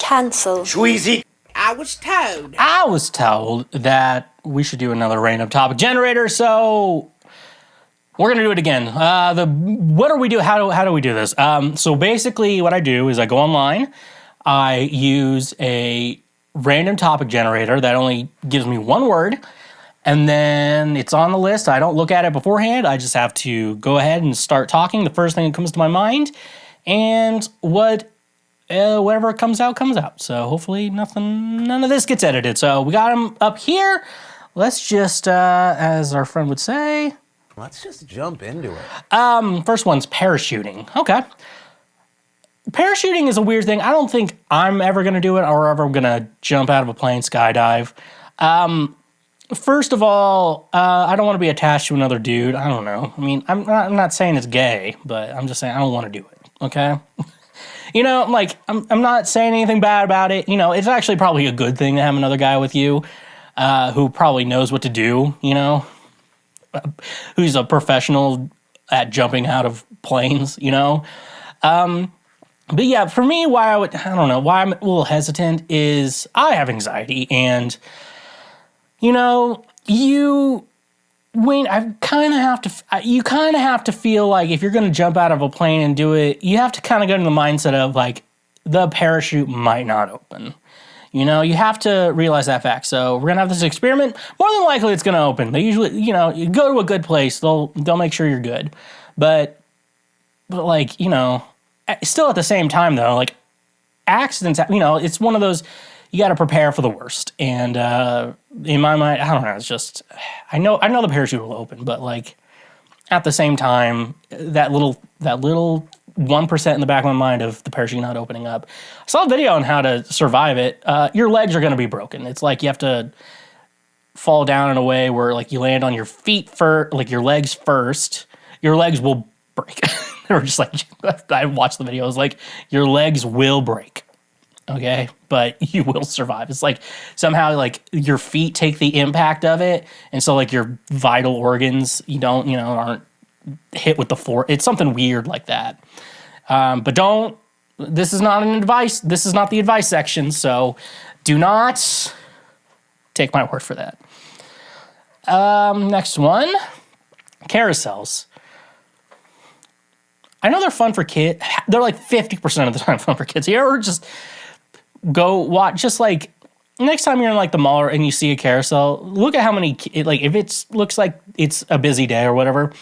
Cancelled. Schweezy. I was told that we should do another random topic generator, so we're gonna do it again. What do we do? How do we do this? So basically, what I do is I go online, I use a random topic generator that only gives me one word, and then it's on the list. I don't look at it beforehand. I just have to go ahead and start talking. The first thing that comes to my mind, and whatever comes out, comes out. So hopefully none of this gets edited. So we got them up here. Let's just, as our friend would say, Let's just jump into it. first one's parachuting. Okay. Parachuting is a weird thing. I don't think I'm ever going to do it or ever going to jump out of a plane, skydive. First of all, I don't want to be attached to another dude. I don't know. I mean, I'm not saying it's gay, but I'm just saying I don't want to do it. Okay. You know, like, I'm not saying anything bad about it. You know, it's actually probably a good thing to have another guy with you who probably knows what to do, you know, who's a professional at jumping out of planes, you know. But yeah, for me, why I'm a little hesitant is I have anxiety, and, you know, you kind of have to feel like if you're going to jump out of a plane and do it, you have to kind of go into the mindset of like the parachute might not open. You know, you have to realize that fact. So we're going to have this experiment. More than likely it's going to open. They usually, you know, you go to a good place, they'll make sure you're good. But like, you know, still at the same time though, like accidents, you know, it's one of those, you got to prepare for the worst. And in my mind, I don't know. It's just, I know the parachute will open, but like at the same time, that little 1% in the back of my mind of the parachute not opening up. I saw a video on how to survive it. Your legs are going to be broken. It's like you have to fall down in a way where like you land on your feet first, like your legs first. Your legs will break. They were just like, I watched the video. I was like, your legs will break. Okay, but you will survive. It's like somehow like your feet take the impact of it, and so like your vital organs aren't hit with the force. It's something weird like that. But don't. This is not an advice. This is not the advice section. So do not take my word for that. Next one, carousels. I know they're fun for kids. They're like 50% of the time fun for kids. You ever just go watch, just like next time you're in like the mall and you see a carousel, look at how many, like if it looks like it's a busy day or whatever,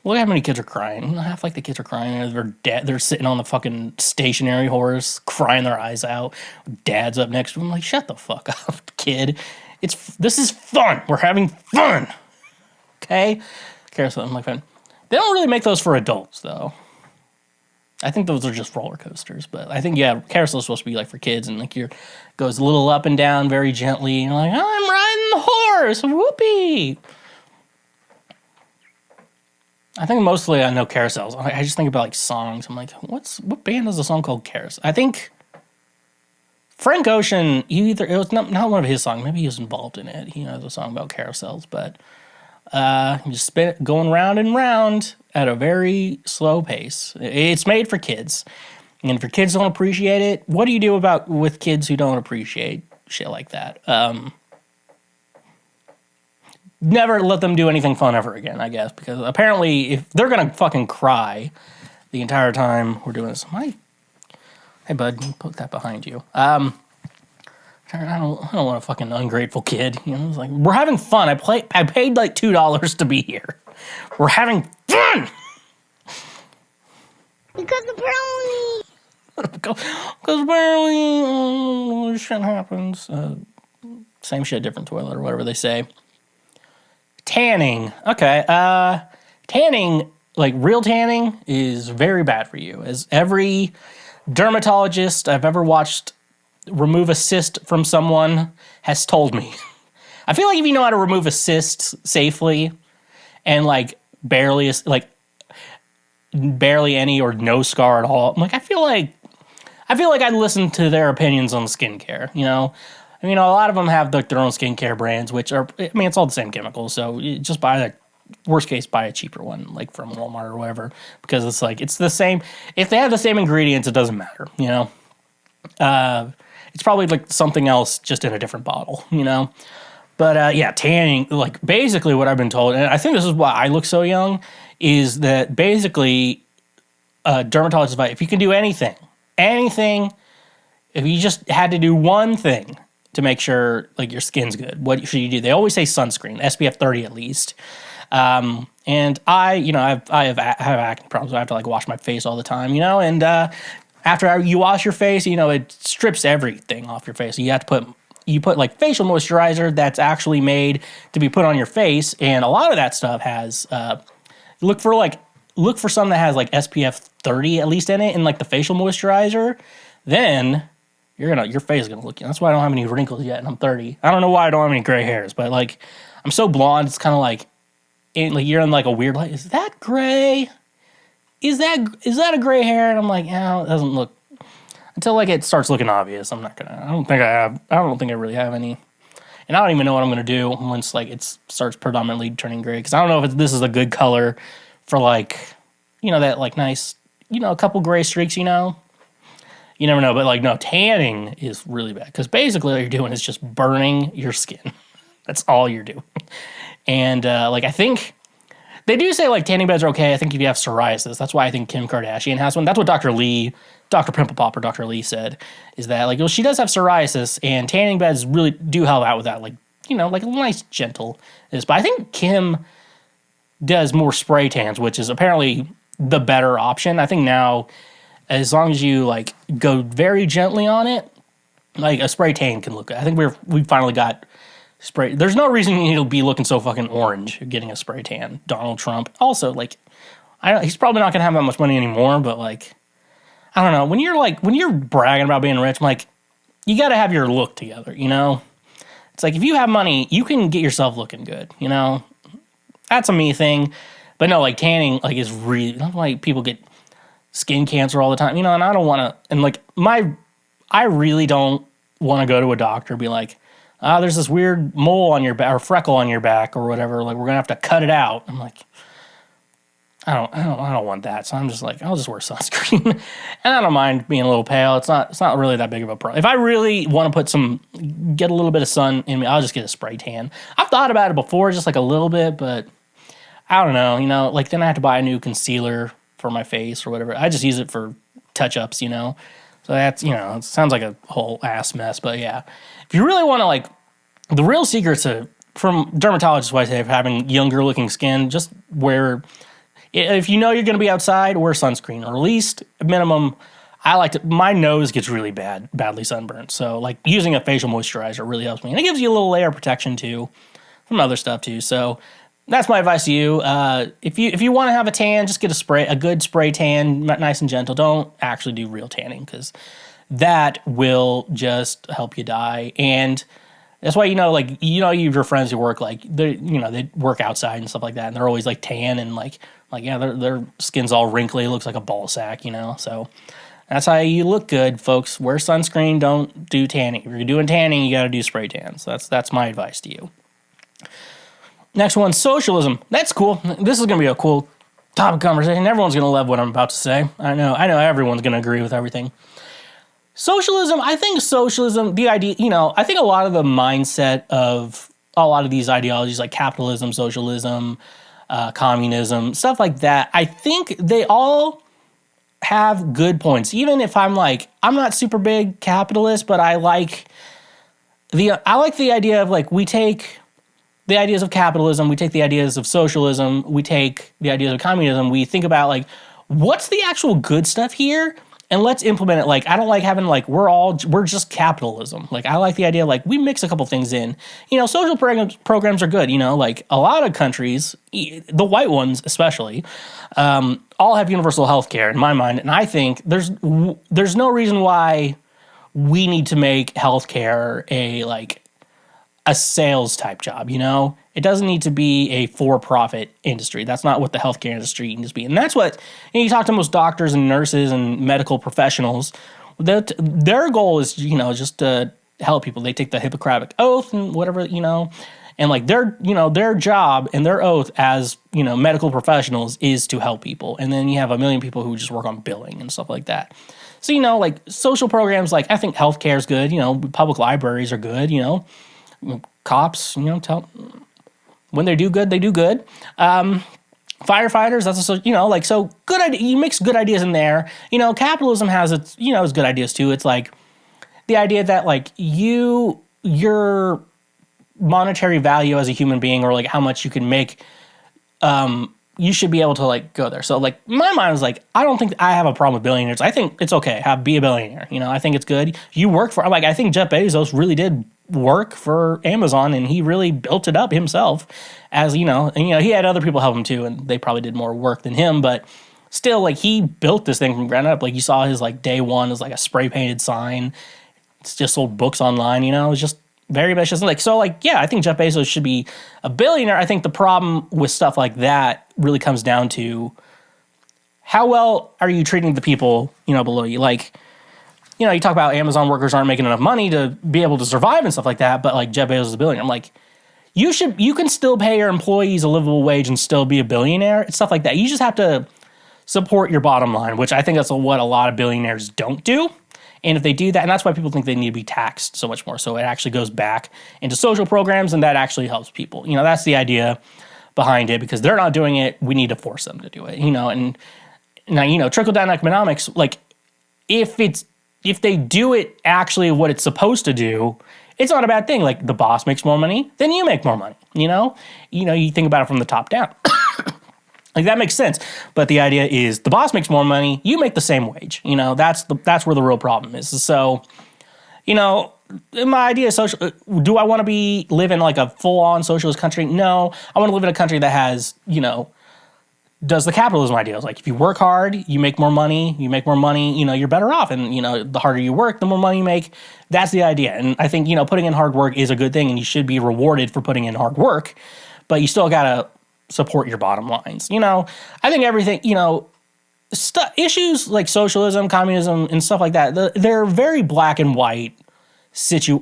look at how many kids are crying. Half like the kids are crying and they're dead. They're sitting on the fucking stationary horse, crying their eyes out. Dad's up next to them, like, shut the fuck up, kid. This is fun. We're having fun. Okay? Carousel, I'm like, fun. They don't really make those for adults though. I think those are just roller coasters, but I think, yeah, carousel is supposed to be like for kids, and like goes a little up and down very gently, and you're like, I'm riding the horse, whoopee. I think mostly I know carousels. I just think about like songs. I'm like, what band has a song called Carousel? I think Frank Ocean, it was not one of his songs, maybe he was involved in it. He has a song about carousels, but you just spin it going round and round at a very slow pace. It's made for kids. And if kids don't appreciate it, what do you do with kids who don't appreciate shit like that? Never let them do anything fun ever again, I guess, because apparently if they're going to fucking cry the entire time we're doing this, hey bud, put that behind you. I don't want a fucking ungrateful kid. You know, it's like, we're having fun. I paid like $2 to be here. We're having fun! Because apparently... Because apparently shit happens. Same shit, different toilet, or whatever they say. Tanning. Okay. Tanning, like real tanning, is very bad for you. As every dermatologist I've ever watched remove a cyst from someone has told me. I feel like if you know how to remove a cyst safely and like barely any or no scar at all, I'm like, I feel like I'd listen to their opinions on skincare, you know? I mean, a lot of them have their own skincare brands, which are, I mean, it's all the same chemicals, so you just worst case, buy a cheaper one, like from Walmart or whatever, because it's like, it's the same. If they have the same ingredients, it doesn't matter, you know? It's probably like something else just in a different bottle, you know? But yeah, tanning, like basically what I've been told, and I think this is why I look so young, is that basically dermatologist advice, if you can do anything, if you just had to do one thing to make sure like your skin's good, what should you do? They always say sunscreen, SPF 30 at least. And I have acne problems. So I have to like wash my face all the time, you know, and after you wash your face, you know, it strips everything off your face. So you have to put like facial moisturizer that's actually made to be put on your face. And a lot of that stuff has, look for something that has like SPF 30 at least in it, and like the facial moisturizer, then your face is gonna look. That's why I don't have any wrinkles yet, and I'm 30. I don't know why I don't have any gray hairs, but like I'm so blonde, it's kind of like you're in like a weird light. Is that gray? Is that a gray hair? And I'm like, yeah, it doesn't look, until like it starts looking obvious. I don't think I really have any. And I don't even know what I'm gonna do once like it starts predominantly turning gray, because I don't know if this is a good color for like, you know, that like nice, you know, a couple gray streaks, you know. You never know, but like no, tanning is really bad, because basically what you're doing is just burning your skin. That's all you're doing. And like I think they do say like tanning beds are okay. I think if you have psoriasis, that's why I think Kim Kardashian has one. That's what Dr. Pimple Popper, Dr. Lee said, is that like, well, she does have psoriasis, and tanning beds really do help out with that. Like, you know, like a nice gentle is. But I think Kim does more spray tans, which is apparently the better option. I think now, as long as you like go very gently on it, like a spray tan can look good. I think we finally got spray. There's no reason he'll be looking so fucking orange getting a spray tan. Donald Trump. Also, like, he's probably not gonna have that much money anymore, but like, I don't know. When you're bragging about being rich, I'm like, you got to have your look together, you know? It's like, if you have money, you can get yourself looking good, you know? That's a me thing. But no, like tanning, like is really, like people get skin cancer all the time, you know, and I don't want to, and like I really don't want to go to a doctor and be like, there's this weird mole on your back or freckle on your back or whatever. Like, we're going to have to cut it out. I'm like, I don't want that. So I'm just like, I'll just wear sunscreen. And I don't mind being a little pale. It's not really that big of a problem. If I really want to get a little bit of sun in me, I'll just get a spray tan. I've thought about it before, just like a little bit, but I don't know, you know, like then I have to buy a new concealer for my face or whatever. I just use it for touch-ups, you know. So that's, you know, it sounds like a whole ass mess, but yeah. If you really want to, like, the real secret from dermatologists' wise, of having younger looking skin, just wear, if you know you're going to be outside, wear sunscreen, or at least minimum. My nose gets really badly sunburned. So like using a facial moisturizer really helps me. And it gives you a little layer of protection too, from other stuff too. So that's my advice to you. If you want to have a tan, just get a good spray tan, nice and gentle. Don't actually do real tanning, because that will just help you die. And that's why, you know, like, you know, you have your friends who work, like, they work outside and stuff like that, and they're always like tan and like yeah, their skin's all wrinkly, looks like a ball sack, you know. So that's how you look good, folks. Wear sunscreen. Don't do tanning. If you're doing tanning, you got to do spray tan. So that's my advice to you. Next one, socialism. That's cool. This is going to be a cool topic of conversation. Everyone's going to love what I'm about to say. I know everyone's going to agree with everything. Socialism, the idea, you know, I think a lot of the mindset of a lot of these ideologies like capitalism, socialism, communism, stuff like that, I think they all have good points. Even if I'm not super big capitalist, but I like the idea of like, we take the ideas of capitalism, we take the ideas of socialism, we take the ideas of communism, we think about like, what's the actual good stuff here? And let's implement it. Like, I don't like having like, we're just capitalism. Like, I like the idea, like, we mix a couple things in. You know, social programs are good. You know, like a lot of countries, the white ones especially, all have universal health care in my mind. And I think there's no reason why we need to make healthcare a sales type job, you know? It doesn't need to be a for-profit industry. That's not what the healthcare industry needs to be. And that's what, you talk to most doctors and nurses and medical professionals, their goal is, you know, just to help people. They take the Hippocratic Oath and whatever, you know, and like their job and their oath as, you know, medical professionals is to help people. And then you have a million people who just work on billing and stuff like that. So, like social programs, like I think healthcare is good. Public libraries are good. Cops, when they do good, they do good. Firefighters, that's also, so good idea. You mix good ideas in there. Capitalism has its good ideas too. It's like the idea that like your monetary value as a human being, or like how much you can make, you should be able to like go there. So like my mind was like, I don't think I have a problem with billionaires. I think it's okay. Be a billionaire. I think it's good. You work for, like, I think Jeff Bezos really did work for Amazon, and he really built it up himself, as and he had other people help him too, and they probably did more work than him, but still, like, he built this thing from ground up. Like, you saw his like day one is like a spray painted sign. It's just sold books online. It's just very ambitious. Like, so like, yeah, I think Jeff Bezos should be a billionaire. I think the problem with stuff like that really comes down to how well are you treating the people below you. Like, you talk about Amazon workers aren't making enough money to be able to survive and stuff like that, but like Jeff Bezos is a billionaire. I'm like, you can still pay your employees a livable wage and still be a billionaire. It's stuff like that. You just have to support your bottom line, which I think that's what a lot of billionaires don't do. And if they do that, and that's why people think they need to be taxed so much more. So it actually goes back into social programs, and that actually helps people. That's the idea behind it, because they're not doing it. We need to force them to do it, and now, trickle down economics, like if they do it actually what it's supposed to do, it's not a bad thing. Like, the boss makes more money, then you make more money, you think about it from the top down. Like, that makes sense. But the idea is the boss makes more money, you make the same wage. That's where the real problem is. So, my idea is social. Do I want to live in like a full-on socialist country? No. I want to live in a country that has, does the capitalism ideals. Like, if you work hard, you make more money, you're better off. And, the harder you work, the more money you make. That's the idea. And I think, putting in hard work is a good thing, and you should be rewarded for putting in hard work, but you still got to support your bottom lines. I think everything, issues like socialism, communism, and stuff like that, they're very black and white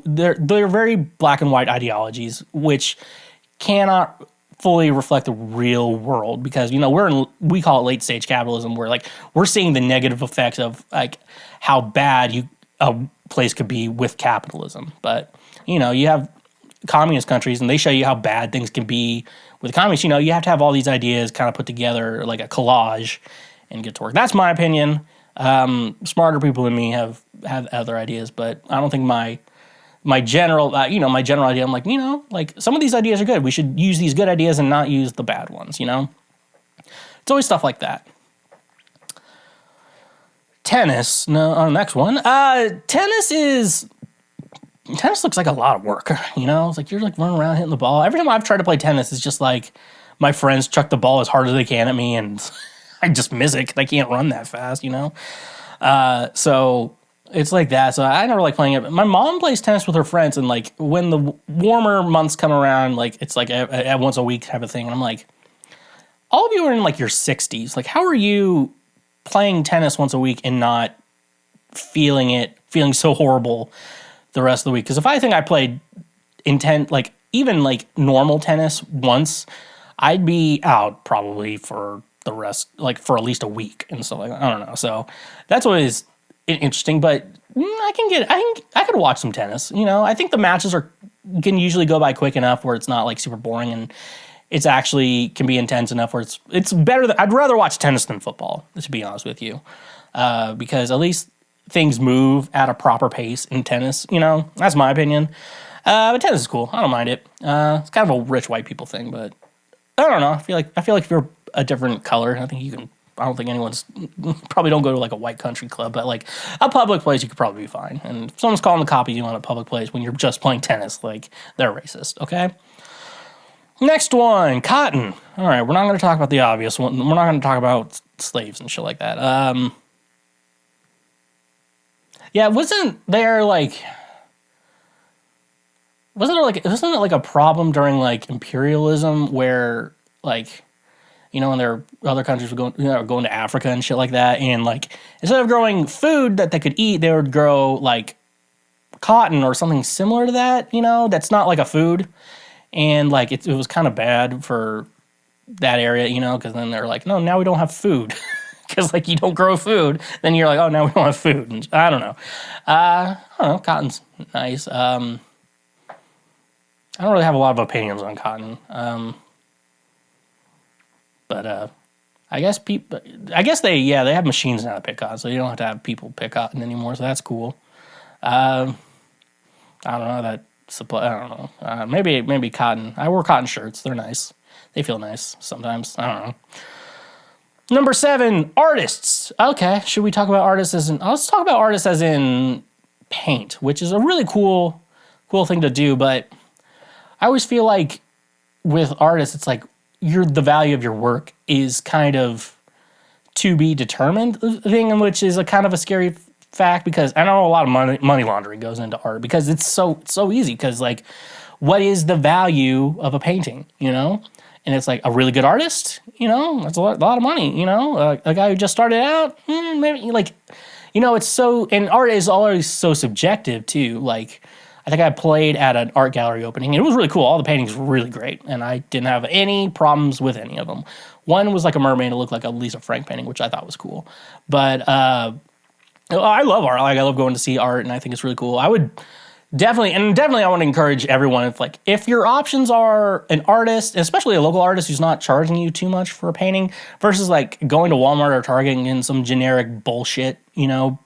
they're very black and white ideologies, which cannot fully reflect the real world, because we call it late stage capitalism, where like we're seeing the negative effects of like how bad a place could be with capitalism. But you have communist countries, and they show you how bad things can be with communists. You have to have all these ideas kind of put together like a collage and get to work. That's my opinion. Smarter people than me have other ideas, but I don't think my general my general idea, I'm like, like some of these ideas are good. We should use these good ideas and not use the bad ones. It's always stuff like that. Tennis. No, on the next one. Tennis looks like a lot of work. It's like you're like running around hitting the ball. Every time I've tried to play tennis, it's just like my friends chuck the ball as hard as they can at me, and I just miss it because I can't run that fast. So it's like that. So I never like playing it. My mom plays tennis with her friends, and like when the warmer months come around, like it's like a once a week type of thing. And I'm like, all of you are in like your 60s. Like, how are you playing tennis once a week and not feeling so horrible the rest of the week? Because if I think I played like even like normal tennis once, I'd be out probably for the rest, like for at least a week and stuff like that. I don't know. So that's always interesting, but I could watch some tennis. I think the matches can usually go by quick enough where it's not like super boring, and it's actually can be intense enough where it's better. I'd rather watch tennis than football, to be honest with you, because at least things move at a proper pace in tennis. That's my opinion. But tennis is cool. I don't mind it. It's kind of a rich white people thing, but I don't know. I feel like if you're a different color, I don't think anyone's probably don't go to like a white country club, but like a public place, you could probably be fine. And if someone's calling the cops on a public place when you're just playing tennis, like they're racist. Okay. Next one, cotton. All right, we're not going to talk about the obvious one. We're not going to talk about slaves and shit like that. Yeah, wasn't there like a problem during like imperialism where like, when there were other countries were going to Africa and shit like that, and like instead of growing food that they could eat, they would grow like cotton or something similar to that, that's not like a food, and like it was kind of bad for that area, because then they're like, no, now we don't have food. because like you don't grow food, then you're like, oh, now we don't have food. And I don't know. Cotton's nice. I don't really have a lot of opinions on cotton. But I guess they have machines now to pick cotton, so you don't have to have people pick cotton anymore. So that's cool. I don't know that supply. I don't know. Maybe cotton. I wear cotton shirts. They're nice. They feel nice sometimes. I don't know. Number 7, artists. Okay, should we talk about artists as in? Let's talk about artists as in paint, which is a really cool thing to do. But I always feel like with artists, it's like the value of your work is kind of to be determined thing, which is a kind of a scary fact, because I know a lot of money laundering goes into art because it's so easy. Because like, what is the value of a painting? You know, and it's like a really good artist. You know, that's a lot of money. You know, a guy who just started out, maybe like, you know, it's so. And art is always so subjective too. Like, I think I played at an art gallery opening. It was really cool. All the paintings were really great, and I didn't have any problems with any of them. One was like a mermaid. It looked like a Lisa Frank painting, which I thought was cool. But I love art. Like, I love going to see art, and I think it's really cool. I would definitely I want to encourage everyone, if your options are an artist, especially a local artist who's not charging you too much for a painting, versus like going to Walmart or Target and getting some generic bullshit, you know,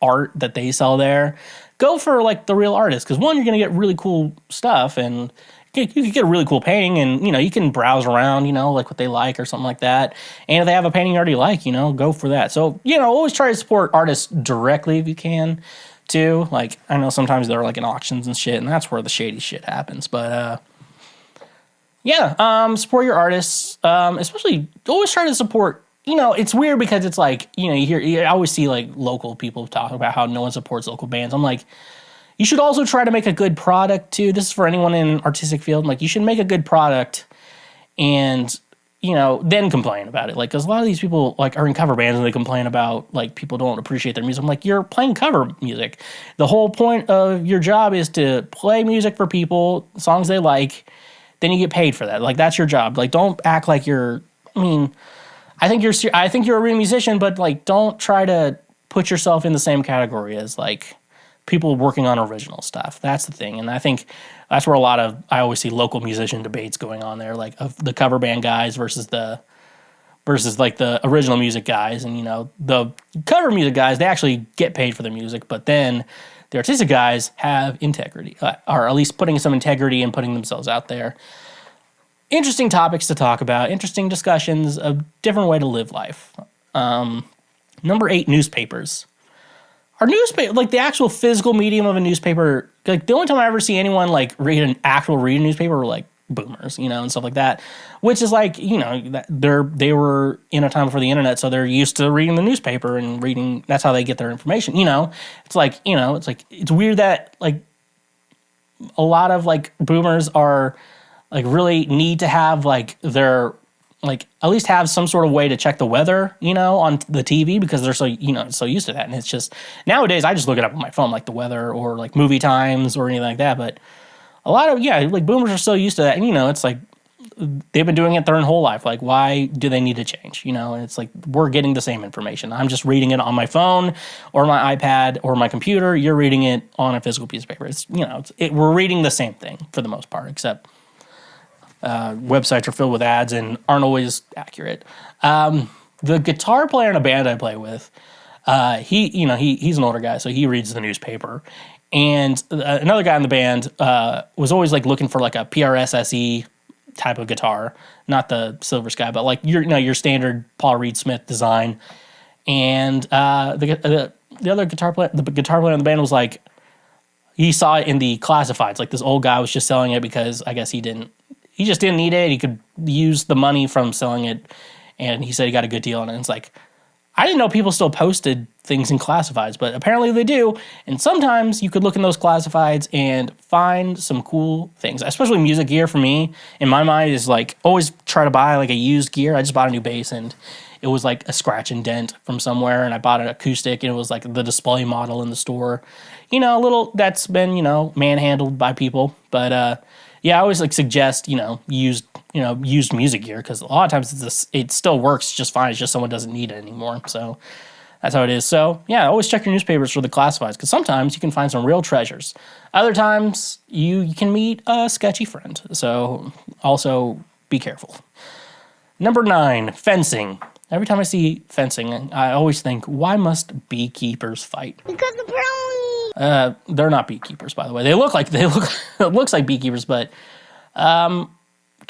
art that they sell there. Go for like the real artist, because one, you're gonna get really cool stuff, and you could get a really cool painting, and you know, you can browse around, you know, like what they like or something like that. And if they have a painting you already like, you know, go for that. So, you know, always try to support artists directly if you can too. Like, I know sometimes they're like in auctions and shit, and that's where the shady shit happens. But support your artists. Especially always try to support. You know, it's weird because it's like, you know, you always see like local people talk about how no one supports local bands. I'm like, you should also try to make a good product too. This is for anyone in an artistic field. Like, you should make a good product and, you know, then complain about it. Like, because a lot of these people like are in cover bands and they complain about like people don't appreciate their music. I'm like, you're playing cover music. The whole point of your job is to play music for people, songs they like, then you get paid for that. Like, that's your job. Like, don't act like I think you're a real musician, but like, don't try to put yourself in the same category as like people working on original stuff. That's the thing, and I think that's where I always see local musician debates going on there, like of the cover band guys versus like the original music guys. And you know, the cover music guys, they actually get paid for their music, but then the artistic guys have integrity, or at least putting some integrity and putting themselves out there. Interesting topics to talk about, interesting discussions, a different way to live life. Number 8, newspapers. Are newspaper, like the actual physical medium of a newspaper, like the only time I ever see anyone like read a newspaper were like boomers, you know, and stuff like that, which is like, you know, they were in a time before the internet, so they're used to reading the newspaper and reading, that's how they get their information, you know. It's like, you know, it's weird that like a lot of like boomers are like really need to have like their like at least have some sort of way to check the weather, you know, on the TV, because they're so, you know, so used to that. And it's just nowadays I just look it up on my phone, like the weather or like movie times or anything like that. But a lot of like boomers are so used to that, and you know, it's like they've been doing it their whole life. Like, why do they need to change? You know, and it's like we're getting the same information. I'm just reading it on my phone or my iPad or my computer. You're reading it on a physical piece of paper. It's, you know, we're reading the same thing for the most part, except websites are filled with ads and aren't always accurate. The guitar player in a band I play with, he's an older guy, so he reads the newspaper. And another guy in the band was always like looking for like a PRS-SE type of guitar, not the Silver Sky, but like your standard Paul Reed Smith design. And the other guitar player in the band was like, he saw it in the classifieds. Like, this old guy was just selling it because I guess he just didn't need it. He could use the money from selling it, and he said he got a good deal on it. And it's like, I didn't know people still posted things in classifieds, but apparently they do. And sometimes you could look in those classifieds and find some cool things, especially music gear. For me, in my mind, is like always try to buy like a used gear. I just bought a new bass, and it was like a scratch and dent from somewhere, and I bought an acoustic, and it was like the display model in the store. You know, a little that's been, you know, manhandled by people. But yeah, I always like suggest, you know, used used music gear, because a lot of times it still works just fine. It's just someone doesn't need it anymore. So that's how it is. So yeah, always check your newspapers for the classifieds, because sometimes you can find some real treasures. Other times you can meet a sketchy friend. So also be careful. Number 9, fencing. Every time I see fencing, I always think, why must beekeepers fight? Because the brownie. They're not beekeepers, by the way. It looks like beekeepers, but can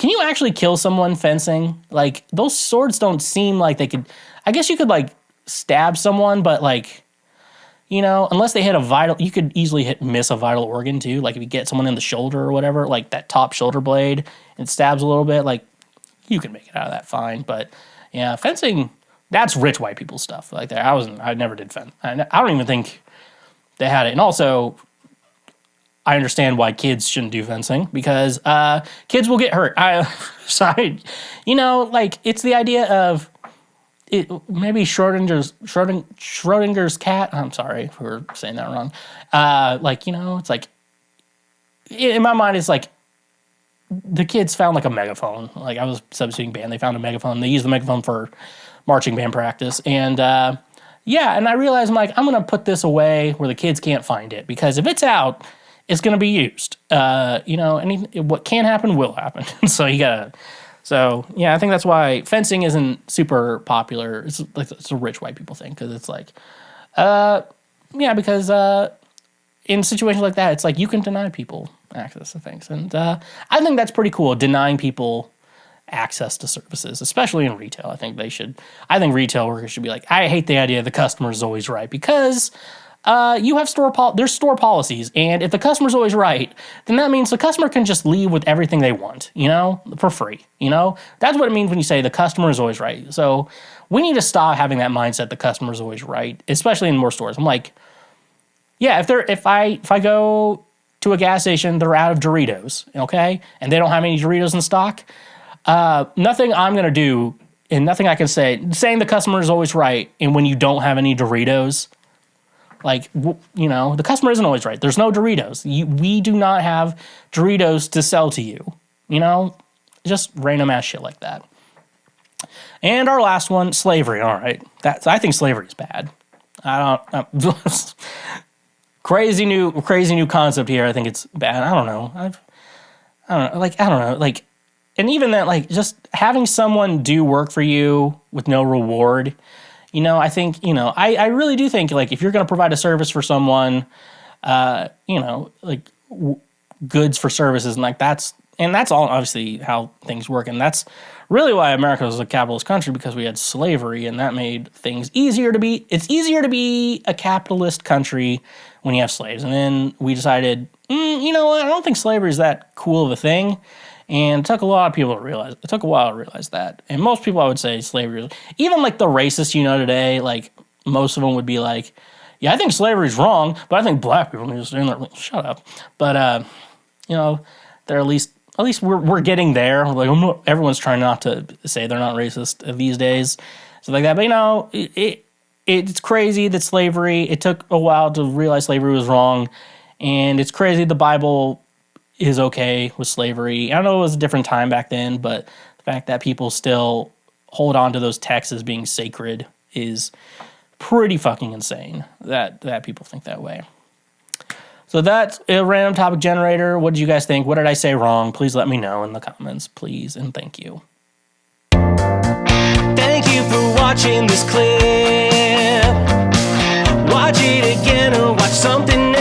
you actually kill someone fencing? Like, those swords don't seem like they could. I guess you could like stab someone, but like, unless they hit a vital, you could easily miss a vital organ too. Like if you get someone in the shoulder or whatever, like that top shoulder blade, it stabs a little bit. Like you can make it out of that fine, but yeah, fencing, that's rich white people stuff. Like that, I never did fence. I don't even think they had it. And also, I understand why kids shouldn't do fencing, because kids will get hurt. Sorry, like it's the idea of it. Maybe Schrodinger's cat. I'm sorry for saying that wrong. It's like in my mind, it's like the kids found like a megaphone. Like I was substituting band, they found a megaphone. They used the megaphone for marching band practice, and and I realized I'm gonna put this away where the kids can't find it, because if it's out, it's gonna be used. What can happen will happen. So you gotta. So yeah, I think that's why fencing isn't super popular. It's a rich white people thing, because it's like, because in situations like that, it's like you can deny people access to things, and I think that's pretty cool. Denying people access to services, especially in retail. I think retail workers should be like, I hate the idea the customer is always right, because you have there's store policies, and if the customer's always right, then that means the customer can just leave with everything they want, for free. That's what it means when you say the customer is always right. So we need to stop having that mindset the customer is always right, especially in more stores. I'm like, yeah, if I go to a gas station, they're out of Doritos, okay, and they don't have any Doritos in stock, nothing I'm gonna do, and nothing I can say saying the customer is always right, and when you don't have any Doritos. Like, the customer isn't always right. There's no Doritos. We do not have Doritos to sell to you. Just random ass shit like that. And our last one, slavery. All right, I think slavery is bad. Crazy new concept here. I think it's bad. I don't know. And even that, like, just having someone do work for you with no reward. I think, I really do think, like, if you're going to provide a service for someone, goods for services, and like that's all obviously how things work. And that's really why America was a capitalist country, because we had slavery, and that made things easier to be. It's easier to be a capitalist country when you have slaves. And then we decided, I don't think slavery is that cool of a thing. And it took a lot of people to realize. It took a while to realize that. And most people, I would say, slavery, even like the racists today, like most of them would be like, yeah, I think slavery is wrong, but I think black people need to stay in there. Like, shut up. But they're at least we're getting there. Like, everyone's trying not to say they're not racist these days, stuff like that. But it's crazy that slavery. It took a while to realize slavery was wrong, and it's crazy the Bible is okay with slavery. I know it was a different time back then, but the fact that people still hold on to those texts as being sacred is pretty fucking insane that people think that way. So that's a random topic generator. What did you guys think? What did I say wrong? Please let me know in the comments, please, and thank you. Thank you for watching this clip. Watch it again or watch something